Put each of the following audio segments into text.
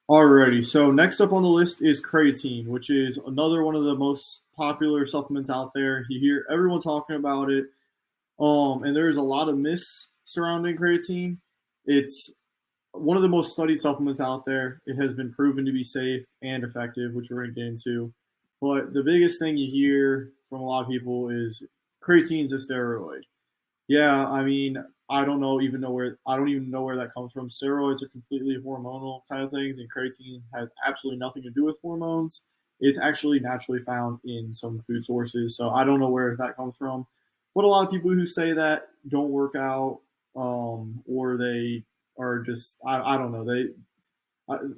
Alrighty, so next up on the list is creatine, which is another one of the most popular supplements out there. You hear everyone talking about it, and there's a lot of myths surrounding creatine. It's one of the most studied supplements out there. It has been proven to be safe and effective, which we're going to get into. But the biggest thing you hear from a lot of people is creatine's a steroid. Yeah, I mean, I don't even know where that comes from. Steroids are completely hormonal kind of things, and creatine has absolutely nothing to do with hormones. It's actually naturally found in some food sources, so I don't know where that comes from. But a lot of people who say that don't work out, or they are just I don't know.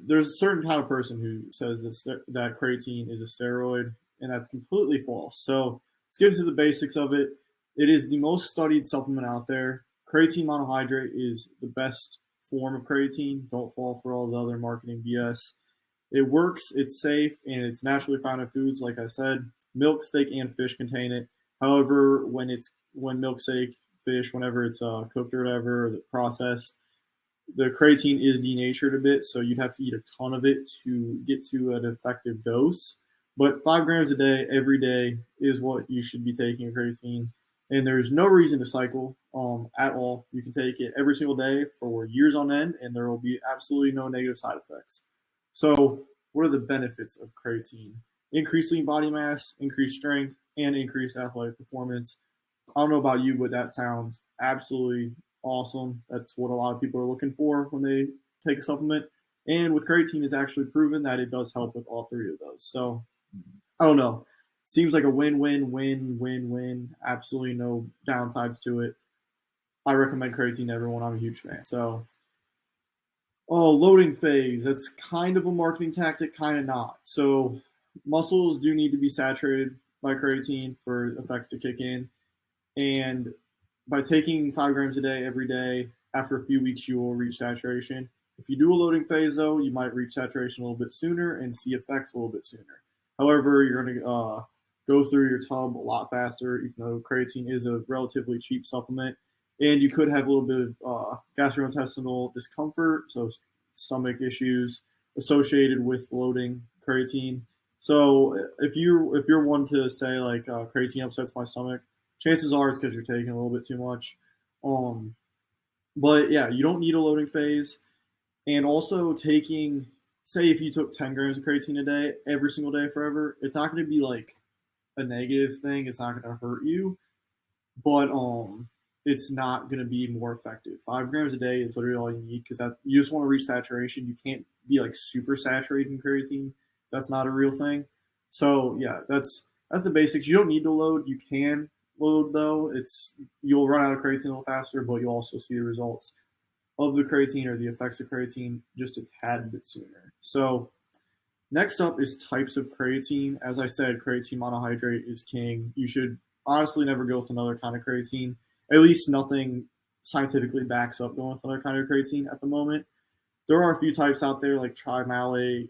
There's a certain kind of person who says that creatine is a steroid, and that's completely false. So let's get into the basics of it. It is the most studied supplement out there. Creatine monohydrate is the best form of creatine. Don't fall for all the other marketing BS. It works, it's safe, and it's naturally found in foods. Like I said, milk, steak, and fish contain it. However, when milk, steak, fish, whenever it's cooked or whatever, or processed, the creatine is denatured a bit, so you'd have to eat a ton of it to get to an effective dose. But 5 grams a day, every day, is what you should be taking of creatine. And there's no reason to cycle at all. You can take it every single day for years on end, and there will be absolutely no negative side effects. So, what are the benefits of creatine? Increased lean body mass, increased strength, and increased athletic performance. I don't know about you, but that sounds absolutely awesome. That's what a lot of people are looking for when they take a supplement. And with creatine, it's actually proven that it does help with all three of those. So I don't know. Seems like a win-win-win-win-win. Absolutely no downsides to it. I recommend creatine to everyone. I'm a huge fan. So, loading phase. That's kind of a marketing tactic, kind of not. So, muscles do need to be saturated by creatine for effects to kick in. And by taking 5 grams a day every day, after a few weeks, you will reach saturation. If you do a loading phase, though, you might reach saturation a little bit sooner and see effects a little bit sooner. However, you're going to go through your tub a lot faster, even though creatine is a relatively cheap supplement. And you could have a little bit of gastrointestinal discomfort, so stomach issues associated with loading creatine. So if you're one to say like creatine upsets my stomach, chances are it's because you're taking a little bit too much. Um, but yeah, you don't need a loading phase. And also taking, say, if you took 10 grams of creatine a day, every single day forever, it's not going to be like a negative thing. It's not going to hurt you, but it's not going to be more effective. 5 grams a day is literally all you need because you just want to reach saturation. You can't be like super saturated in creatine. That's not a real thing. So yeah, that's the basics. You don't need to load. You can load though. You'll run out of creatine a little faster, but you'll also see the results of the creatine or the effects of creatine just a tad bit sooner. So next up is types of creatine. As I said, creatine monohydrate is king. You should honestly never go with another kind of creatine. At least nothing scientifically backs up going with another kind of creatine at the moment. There are a few types out there like trimalate,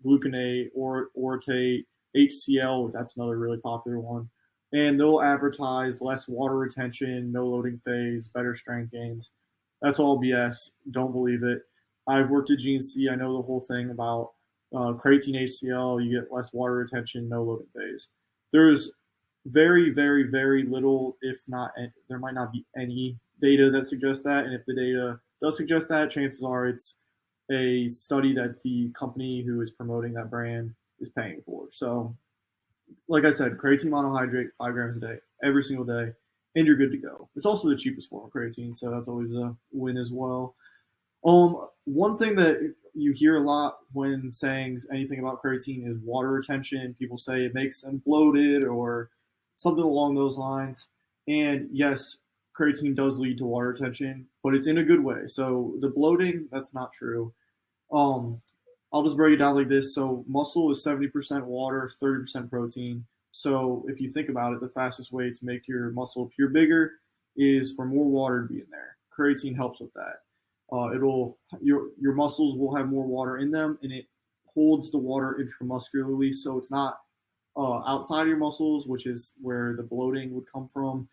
gluconate, or orotate, HCl. That's another really popular one. And they'll advertise less water retention, no loading phase, better strength gains. That's all BS. Don't believe it. I've worked at GNC. I know the whole thing about creatine HCl. You get less water retention, no loading phase. There's very, very, very little, if not, there might not be any data that suggests that. And if the data does suggest that, chances are it's a study that the company who is promoting that brand is paying for. So, like I said, creatine monohydrate, 5 grams a day, every single day, and you're good to go. It's also the cheapest form of creatine, so that's always a win as well. One thing that you hear a lot when saying anything about creatine is water retention. People say it makes them bloated or something along those lines. And yes, creatine does lead to water retention, but it's in a good way. So the bloating, that's not true. Um, I'll just break it down like this. So muscle is 70% water, 30% protein. So if you think about it, the fastest way to make your muscle appear bigger is for more water to be in there. Creatine helps with that. Your muscles will have more water in them, and it holds the water intramuscularly, so it's not outside of your muscles, which is where the bloating would come from.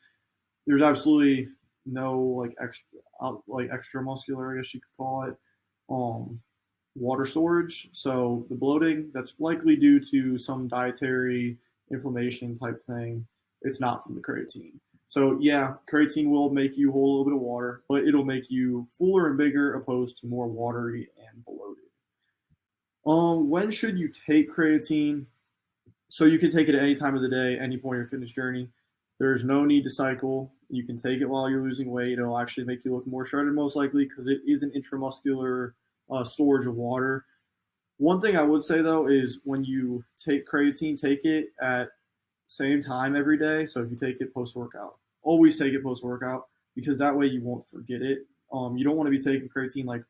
There's absolutely no like extra muscular, I guess you could call it. Um, water storage. So the bloating, that's likely due to some dietary inflammation type thing. It's not from the creatine. So yeah, creatine will make you hold a little bit of water, but it'll make you fuller and bigger opposed to more watery and bloated. When should you take creatine? So you can take it at any time of the day, any point of your fitness journey. There's no need to cycle. You can take it while you're losing weight. It'll actually make you look more shredded, most likely, because it is an intramuscular storage of water. One thing I would say though is when you take creatine, take it at same time every day. So if you take it post workout, always take it post workout because that way you won't forget it. You don't want to be taking creatine like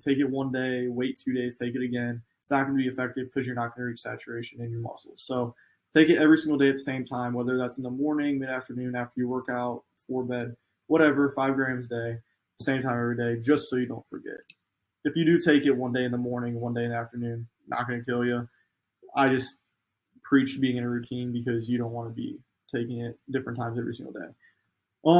take it one day, wait 2 days, take it again. It's not going to be effective because you're not going to reach saturation in your muscles. So take it every single day at the same time, whether that's in the morning, mid afternoon, after you work out, before bed, whatever, 5 grams a day, same time every day, just so you don't forget. If you do take it one day in the morning, one day in the afternoon, not going to kill you. I just preach being in a routine because you don't want to be taking it different times every single day.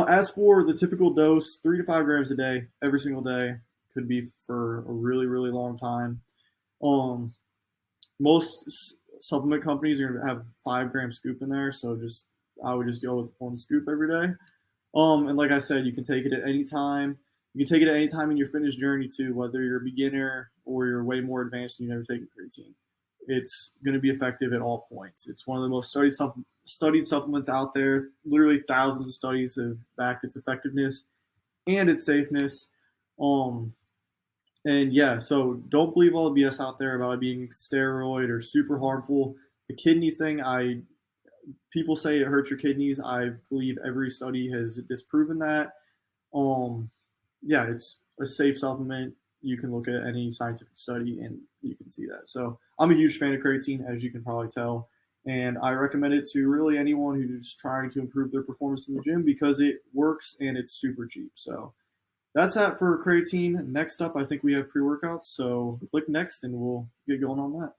As for the typical dose, 3 to 5 grams a day, every single day, could be for a really, really long time. Most supplement companies are going to have 5 gram scoop in there, so I would just go with one scoop every day. And like I said, you can take it at any time. You can take it at any time in your fitness journey too, whether you're a beginner or you're way more advanced and you've never taken creatine. It's going to be effective at all points. It's one of the most studied supplements out there. Literally thousands of studies have backed its effectiveness and its safeness. And yeah, so don't believe all the BS out there about it being steroid or super harmful. The kidney thing, people say it hurts your kidneys. I believe every study has disproven that. Yeah, it's a safe supplement. You can look at any scientific study and you can see that. So I'm a huge fan of creatine, as you can probably tell. And I recommend it to really anyone who's trying to improve their performance in the gym because it works and it's super cheap. So that's that for creatine. Next up, I think we have pre-workouts. So click next and we'll get going on that.